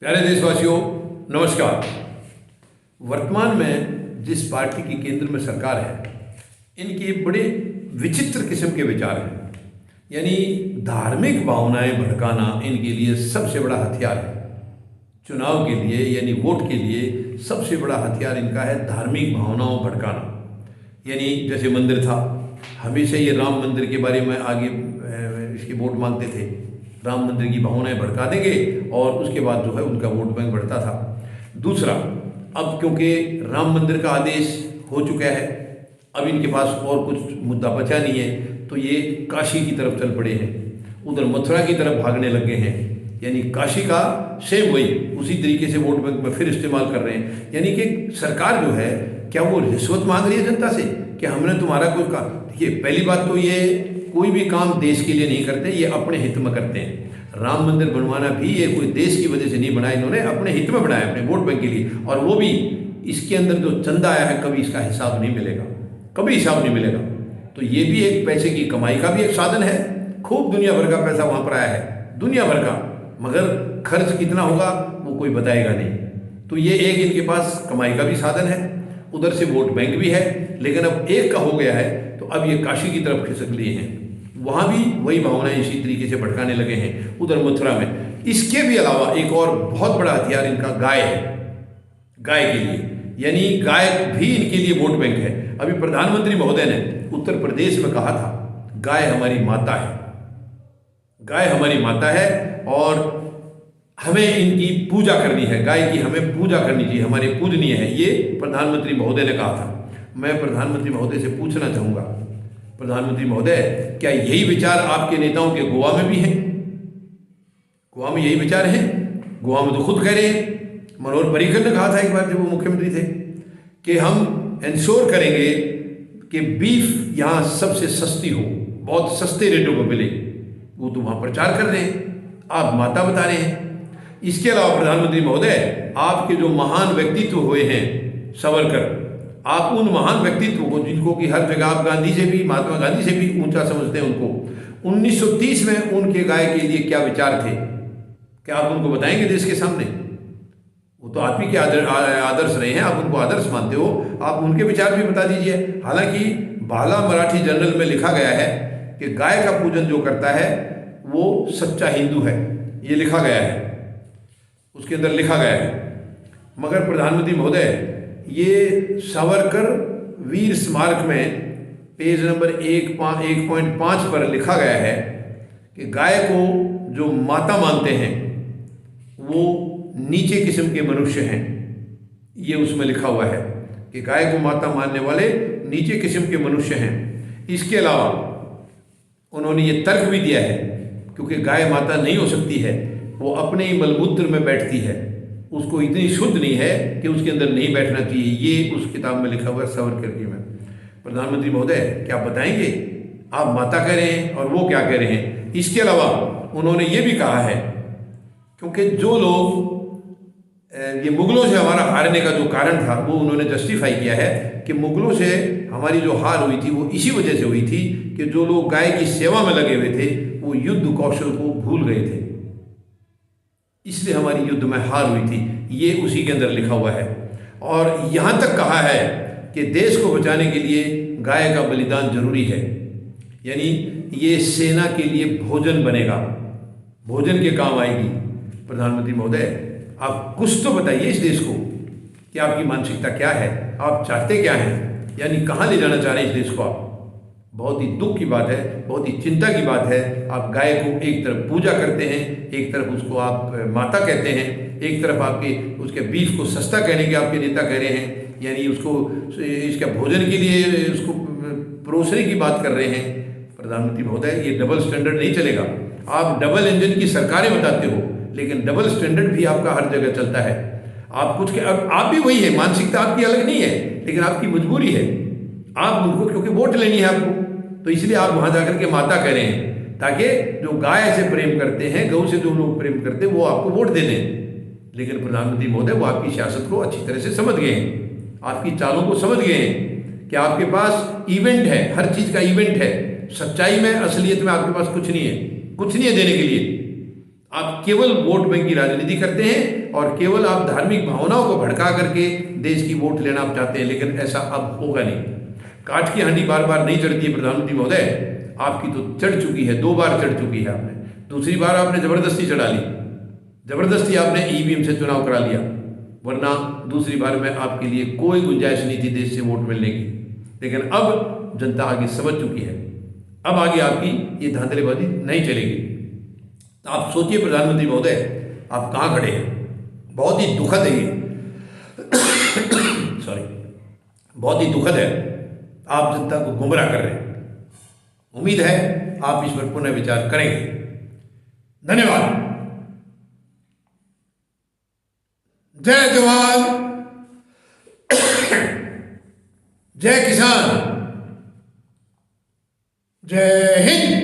प्यारे देशवासियों, नमस्कार। वर्तमान में जिस पार्टी की केंद्र में सरकार है, इनकी बड़े विचित्र किस्म के विचार हैं। यानी धार्मिक भावनाएं भड़काना इनके लिए सबसे बड़ा हथियार है। चुनाव के लिए यानी वोट के लिए सबसे बड़ा हथियार इनका है धार्मिक भावनाओं भड़काना। यानी जैसे मंदिर था, हमेशा ये राम मंदिर के बारे में आगे इसके वोट मांगते थे। राम मंदिर की भावनाएं भड़का देंगे और उसके बाद जो है उनका वोट बैंक बढ़ता था। दूसरा, अब क्योंकि राम मंदिर का आदेश हो चुका है, अब इनके पास और कुछ मुद्दा बचा नहीं है, तो ये काशी की तरफ चल पड़े हैं, उधर मथुरा की तरफ भागने लगे हैं। यानी काशी का सेम वही उसी तरीके से वोट बैंक में फिर इस्तेमाल कर रहे हैं। यानी कि सरकार जो है, क्या वो रिश्वत मांग रही है जनता से कि हमने तुम्हारा कोई काम। देखिए, पहली बात तो ये कोई भी काम देश के लिए नहीं करते, ये अपने हित में करते हैं। राम मंदिर बनवाना भी ये कोई देश की वजह से नहीं बनाया, इन्होंने अपने हित में बनाया, अपने वोट बैंक के लिए। और वो भी इसके अंदर जो चंदा आया है, कभी इसका हिसाब नहीं मिलेगा, कभी हिसाब नहीं मिलेगा। तो ये भी एक पैसे की कमाई का भी एक साधन है। खूब दुनिया भर का पैसा वहाँ पर आया है, दुनिया भर का, मगर खर्च कितना होगा वो कोई बताएगा नहीं। तो ये एक इनके पास कमाई का भी साधन है, उधर से वोट बैंक भी है। लेकिन अब एक का हो गया है तो अब ये काशी की तरफ खिसक लिए हैं, वहाँ भी वही भावनाएं इसी तरीके से भड़काने लगे हैं, उधर मथुरा में। इसके भी अलावा एक और बहुत बड़ा हथियार इनका गाय है, गाय के लिए। यानी गाय भी इनके लिए वोट बैंक है। अभी प्रधानमंत्री महोदय ने उत्तर प्रदेश में कहा था, गाय हमारी माता है, गाय हमारी माता है और हमें इनकी पूजा करनी है, गाय की हमें पूजा करनी चाहिए, हमारे पूजनीय है, ये प्रधानमंत्री महोदय ने कहा था। मैं प्रधानमंत्री महोदय से पूछना चाहूँगा, प्रधानमंत्री महोदय, क्या यही विचार आपके नेताओं के गोवा में भी हैं? गोवा में यही विचार हैं? गोवा में तो खुद कह रहे हैं, मनोहर पर्रिकर ने कहा था एक बार जब वो मुख्यमंत्री थे कि हम इंश्योर करेंगे कि बीफ यहाँ सबसे सस्ती हो, बहुत सस्ते रेटों पर मिले। वो तो वहाँ प्रचार कर रहे हैं, आप माता बता रहे हैं। इसके अलावा प्रधानमंत्री महोदय, आपके जो महान व्यक्तित्व हुए हैं सावरकर, आप उन महान व्यक्तित्व को, जिनको कि हर जगह आप गांधी से भी, महात्मा गांधी से भी ऊंचा समझते हैं उनको, 1930 में उनके गाय के लिए क्या विचार थे, क्या आप उनको बताएंगे देश के सामने? वो तो आप ही के आदर्श रहे हैं, आप उनको आदर्श मानते हो, आप उनके विचार भी बता दीजिए। हालांकि बाला मराठी जर्नल में लिखा गया है कि गाय का पूजन जो करता है वो सच्चा हिंदू है, ये लिखा गया है, उसके अंदर लिखा गया है। मगर प्रधानमंत्री महोदय, ये सावरकर वीर स्मारक में पेज नंबर 1.5 पर लिखा गया है कि गाय को जो माता मानते हैं वो नीचे किस्म के मनुष्य हैं। ये उसमें लिखा हुआ है कि गाय को माता मानने वाले नीचे किस्म के मनुष्य हैं। इसके अलावा उन्होंने ये तर्क भी दिया है, क्योंकि गाय माता नहीं हो सकती है, वो अपने ही मलमूत्र में बैठती है, उसको इतनी शुद्ध नहीं है कि उसके अंदर नहीं बैठना चाहिए। ये उस किताब में लिखा हुआ है सावरकर की में। प्रधानमंत्री महोदय, क्या बताएंगे? आप माता कह रहे हैं और वो क्या कह रहे हैं? इसके अलावा उन्होंने ये भी कहा है, क्योंकि जो लोग ये मुगलों से हमारा हारने का जो कारण था वो उन्होंने जस्टिफाई किया है कि मुगलों से हमारी जो हार हुई थी वो इसी वजह से हुई थी कि जो लोग गाय की सेवा में लगे हुए थे वो युद्ध कौशल को भूल गए थे, इसलिए हमारी युद्ध में हार हुई थी। ये उसी के अंदर लिखा हुआ है। और यहाँ तक कहा है कि देश को बचाने के लिए गाय का बलिदान जरूरी है। यानी ये सेना के लिए भोजन बनेगा, भोजन के काम आएगी। प्रधानमंत्री महोदय, आप कुछ तो बताइए इस देश को कि आपकी मानसिकता क्या है, आप चाहते क्या हैं, यानी कहाँ ले जाना चाह रहे हैं इस देश को आप? बहुत ही दुख की बात है, बहुत ही चिंता की बात है। आप गाय को एक तरफ पूजा करते हैं, एक तरफ उसको आप माता कहते हैं, एक तरफ आपके उसके बीफ को सस्ता कहने के आपके नेता कह रहे हैं, यानी उसको इसका भोजन के लिए उसको परोसने की बात कर रहे हैं। प्रधानमंत्री महोदय, ये डबल स्टैंडर्ड नहीं चलेगा। आप डबल इंजन की सरकारें बताते हो, लेकिन डबल स्टैंडर्ड भी आपका हर जगह चलता है। आप कुछ के आप भी वही है, मानसिकता आपकी अलग नहीं है, लेकिन आपकी मजबूरी है। आप उनको क्योंकि वोट लेनी है आपको, तो इसलिए आप वहाँ जाकर के माता कह रहे हैं, ताकि जो गाय से प्रेम करते हैं, गौ से जो लोग प्रेम करते हैं, वो आपको वोट दे दें। लेकिन प्रधानमंत्री महोदय, वो आपकी सियासत को अच्छी तरह से समझ गए हैं, आपकी चालों को समझ गए हैं कि आपके पास इवेंट है, हर चीज़ का इवेंट है। सच्चाई में, असलियत में आपके पास कुछ नहीं है, कुछ नहीं है देने के लिए। आप केवल वोट बैंक की राजनीति करते हैं और केवल आप धार्मिक भावनाओं को भड़का करके देश की वोट लेना आप चाहते हैं, लेकिन ऐसा अब होगा नहीं। काठ की हांडी बार बार नहीं चढ़ती है प्रधानमंत्री महोदय, आपकी तो चढ़ चुकी है, 2 बार चढ़ चुकी है आपने। दूसरी बार आपने जबरदस्ती चढ़ा ली, जबरदस्ती आपने ईवीएम से चुनाव करा लिया, वरना दूसरी बार में आपके लिए कोई गुंजाइश नहीं थी देश से वोट मिलने की। लेकिन अब जनता आगे समझ चुकी है, अब आगे आपकी ये धांधलेबाजी नहीं चलेगी। तो आप सोचिए प्रधानमंत्री महोदय, आप कहाँ खड़े हैं। बहुत ही दुखद है ये सॉरी, बहुत ही दुखद है, आप जनता को गुमराह कर रहे हैं। उम्मीद है आप इस पर पुनः विचार करेंगे। धन्यवाद। जय जवान, जय किसान, जय हिंद।